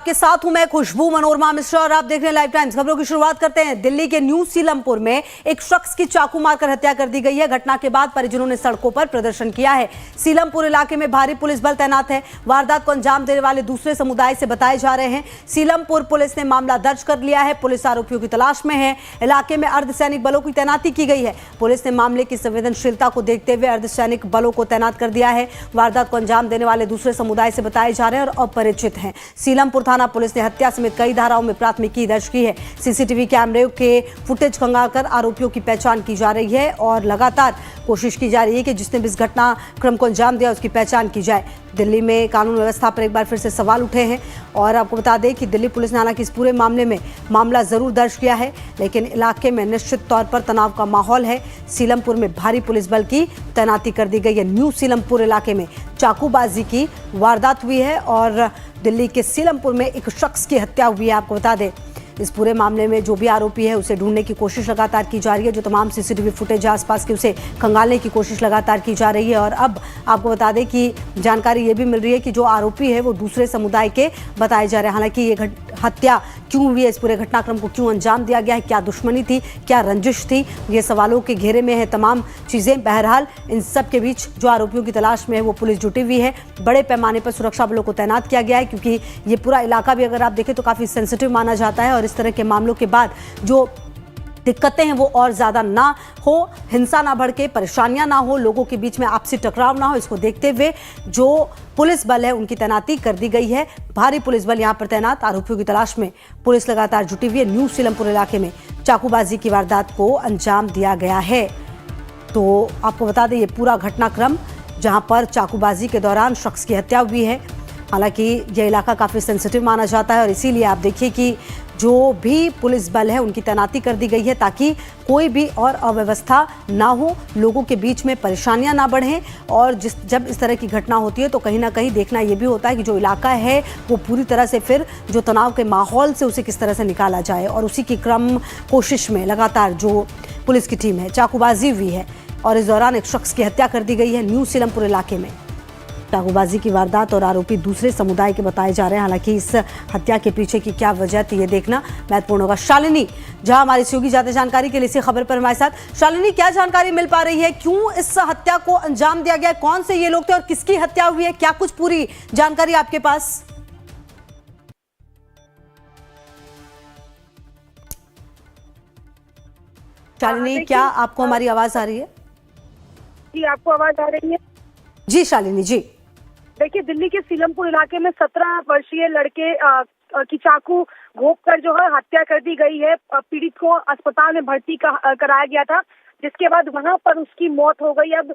के साथ हूं मैं खुशबू मनोरमा मिश्रा और आप देख रहे हैं लाइव टाइम्स। खबरों की शुरुआत करते हैं। दिल्ली के न्यू सीलमपुर में एक शख्स की चाकू मारकर हत्या कर दी गई है। घटना के बाद परिजनों ने सड़कों पर प्रदर्शन किया है। सीलमपुर इलाके में भारी पुलिस बल तैनात है। वारदात को अंजाम देने वाले दूसरे समुदाय से बताए जा रहे हैं। सीलमपुर पुलिस ने मामला दर्ज कर लिया है। पुलिस आरोपियों की तलाश में है। इलाके में अर्धसैनिक बलों की तैनाती की गई है। पुलिस ने मामले की संवेदनशीलता को देखते हुए अर्धसैनिक बलों को तैनात कर दिया है। वारदात को अंजाम देने वाले दूसरे समुदाय से बताए जा रहे हैं और अपरिचित हैं। सीलमपुर थाना पुलिस ने हत्या समेत कई धाराओं में प्राथमिकी दर्ज की है। सीसीटीवी कैमरे के फुटेज खंगालकर आरोपियों की पहचान की जा रही है और लगातार कोशिश की जा रही है कि जिसने भी इस घटनाक्रम को अंजाम दिया उसकी पहचान की जाए। दिल्ली में कानून व्यवस्था पर एक बार फिर से सवाल उठे हैं और आपको बता दें कि दिल्ली पुलिस ने हालांकि इस पूरे मामले में मामला जरूर दर्ज किया है, लेकिन इलाके में निश्चित तौर पर तनाव का माहौल है। सीलमपुर में भारी पुलिस बल की तैनाती कर दी गई है। न्यू सीलमपुर इलाके में चाकूबाजी की वारदात हुई है और दिल्ली के सीलमपुर में एक शख्स की हत्या हुई है। आपको बता दें इस पूरे मामले में जो भी आरोपी है उसे ढूंढने की कोशिश लगातार की जा रही है। जो तमाम सीसीटीवी फुटेज आसपास की उसे खंगालने की कोशिश लगातार की जा रही है और अब आपको बता दें कि जानकारी ये भी मिल रही है कि जो आरोपी है वो दूसरे समुदाय के बताए जा रहे हैं। हालांकि ये हत्या क्यों हुई है, इस पूरे घटनाक्रम को क्यों अंजाम दिया गया है, क्या दुश्मनी थी, क्या रंजिश थी, ये सवालों के घेरे में है तमाम चीज़ें। बहरहाल इन सब के बीच जो आरोपियों की तलाश में है वो पुलिस जुटी हुई है। बड़े पैमाने पर सुरक्षा बलों को तैनात किया गया है क्योंकि ये पूरा इलाका भी अगर आप देखें तो काफ़ी सेंसिटिव माना जाता है और इस तरह के मामलों के बाद जो दिक्कतें हैं वो और ज़्यादा ना हो, हिंसा ना भड़के, परेशानियां ना हो, लोगों के बीच में आपसी टकराव ना हो, इसको देखते हुए जो पुलिस बल है उनकी तैनाती कर दी गई है। भारी पुलिस बल यहां पर तैनात। आरोपियों की तलाश में पुलिस लगातार जुटी हुई है। न्यू सीलमपुर इलाके में चाकूबाजी की वारदात को अंजाम दिया गया है। तो आपको बता दें ये पूरा घटनाक्रम जहां पर चाकूबाजी के दौरान शख्स की हत्या हुई है। हालांकि यह इलाका काफ़ी सेंसिटिव माना जाता है और इसीलिए आप देखिए कि जो भी पुलिस बल है उनकी तैनाती कर दी गई है ताकि कोई भी और अव्यवस्था ना हो, लोगों के बीच में परेशानियां ना बढ़ें। और जब इस तरह की घटना होती है तो कहीं ना कहीं देखना ये भी होता है कि जो इलाका है वो पूरी तरह से फिर जो तनाव के माहौल से उसे किस तरह से निकाला जाए और उसी की कोशिश में लगातार जो पुलिस की टीम है चाकूबाजी हुई है और इस दौरान एक शख्स की हत्या कर दी गई है न्यू सीलमपुर इलाके में। चाकूबाजी की वारदात और आरोपी दूसरे समुदाय के बताए जा रहे हैं। हालांकि इस हत्या के पीछे की क्या वजह थी ये देखना महत्वपूर्ण होगा। शालिनी जहां हमारी सहयोगी ज्यादा जानकारी के लिए इसी खबर पर हमारे साथ। शालिनी, क्या जानकारी मिल पा रही है, क्यों इस हत्या को अंजाम दिया गया, कौन से ये लोग थे और किसकी हत्या हुई है, क्या कुछ पूरी जानकारी आपके पास? शालिनी, क्या आपको हमारी आवाज आ रही है? जी, आपको आवाज आ रही है? जी शालिनी जी। देखिए, दिल्ली के सीलमपुर इलाके में 17 वर्षीय लड़के की चाकू घोंपकर जो है हत्या कर दी गई है। पीड़ित को अस्पताल में भर्ती कराया गया था, जिसके बाद वहां पर उसकी मौत हो गई। अब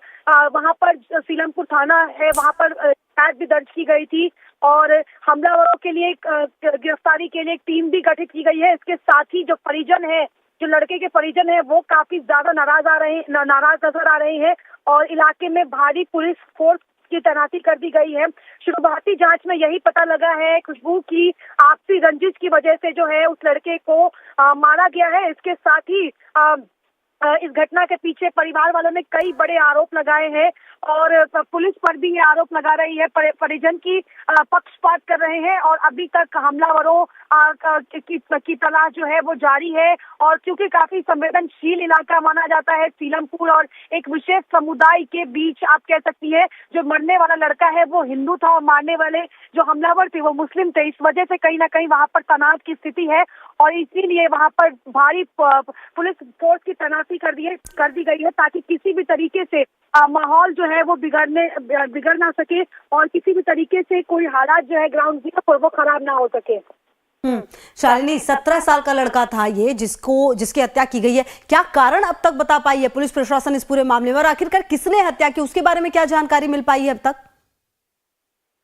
वहां पर सीलमपुर थाना है, वहां पर शिकायत भी दर्ज की गई थी और हमलावरों के लिए गिरफ्तारी के लिए एक टीम भी गठित की गई है। इसके साथ ही जो परिजन है, जो लड़के के परिजन है, वो काफी ज्यादा नाराज नजर आ रहे हैं और इलाके में भारी पुलिस फोर्स की तैनाती कर दी गई है। शुरुआती जांच में यही पता लगा है खुशबू की आपसी रंजिश की वजह से जो है उस लड़के को मारा गया है। इसके साथ ही इस घटना के पीछे परिवार वालों ने कई बड़े आरोप लगाए हैं और पुलिस पर भी ये आरोप लगा रही है। परिजन की पक्षपात कर रहे हैं और अभी तक हमलावरों की तलाश जो है वो जारी है। और क्योंकि काफी संवेदनशील इलाका माना जाता है सीलमपुर और एक विशेष समुदाय के बीच आप कह सकती है, जो मरने वाला लड़का है वो हिंदू था और मारने वाले जो हमलावर थे वो मुस्लिम थे। इस वजह से कहीं ना कहीं वहां पर तनाव की स्थिति है और इसीलिए वहां पर भारी पुलिस फोर्स की तैनाती कर दी गई है ताकि किसी भी तरीके से माहौल जो है वो बिगड़ ना सके और किसी भी तरीके से कोई हालात जो है ग्राउंड जीरो पर वो खराब ना हो सके। शालिनी, 17 साल का लड़का था ये जिसकी हत्या की गई है। क्या कारण अब तक बता पाई है पुलिस प्रशासन इस पूरे मामले में और आखिरकार किसने हत्या की उसके बारे में क्या जानकारी मिल पाई है अब तक?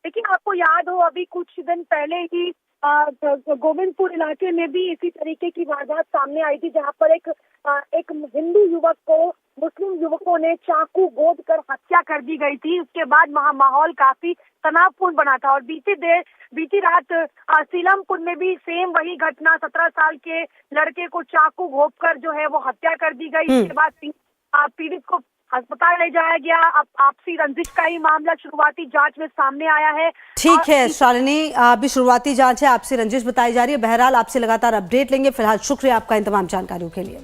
लेकिन आपको याद हो अभी कुछ दिन पहले ही गोविंदपुर इलाके में भी इसी तरीके की वारदात सामने आई थी, जहां पर एक हिंदू युवक को मुस्लिम युवकों ने चाकू गोद कर हत्या कर दी गई थी। उसके बाद वहां माहौल काफी तनावपूर्ण बना था और बीती रात सीलमपुर में भी सेम वही घटना, 17 साल के लड़के को चाकू घोंपकर जो है वो हत्या कर दी गई। इसके बाद पीड़ित को अस्पताल ले जाया गया। अब आपसी रंजिश का ही मामला शुरुआती जांच में सामने आया है। ठीक है शालिनी, अभी शुरुआती जांच है, आपसी रंजिश बताई जा रही है। बहरहाल आपसे लगातार अपडेट लेंगे। फिलहाल शुक्रिया आपका इन तमाम जानकारियों के लिए।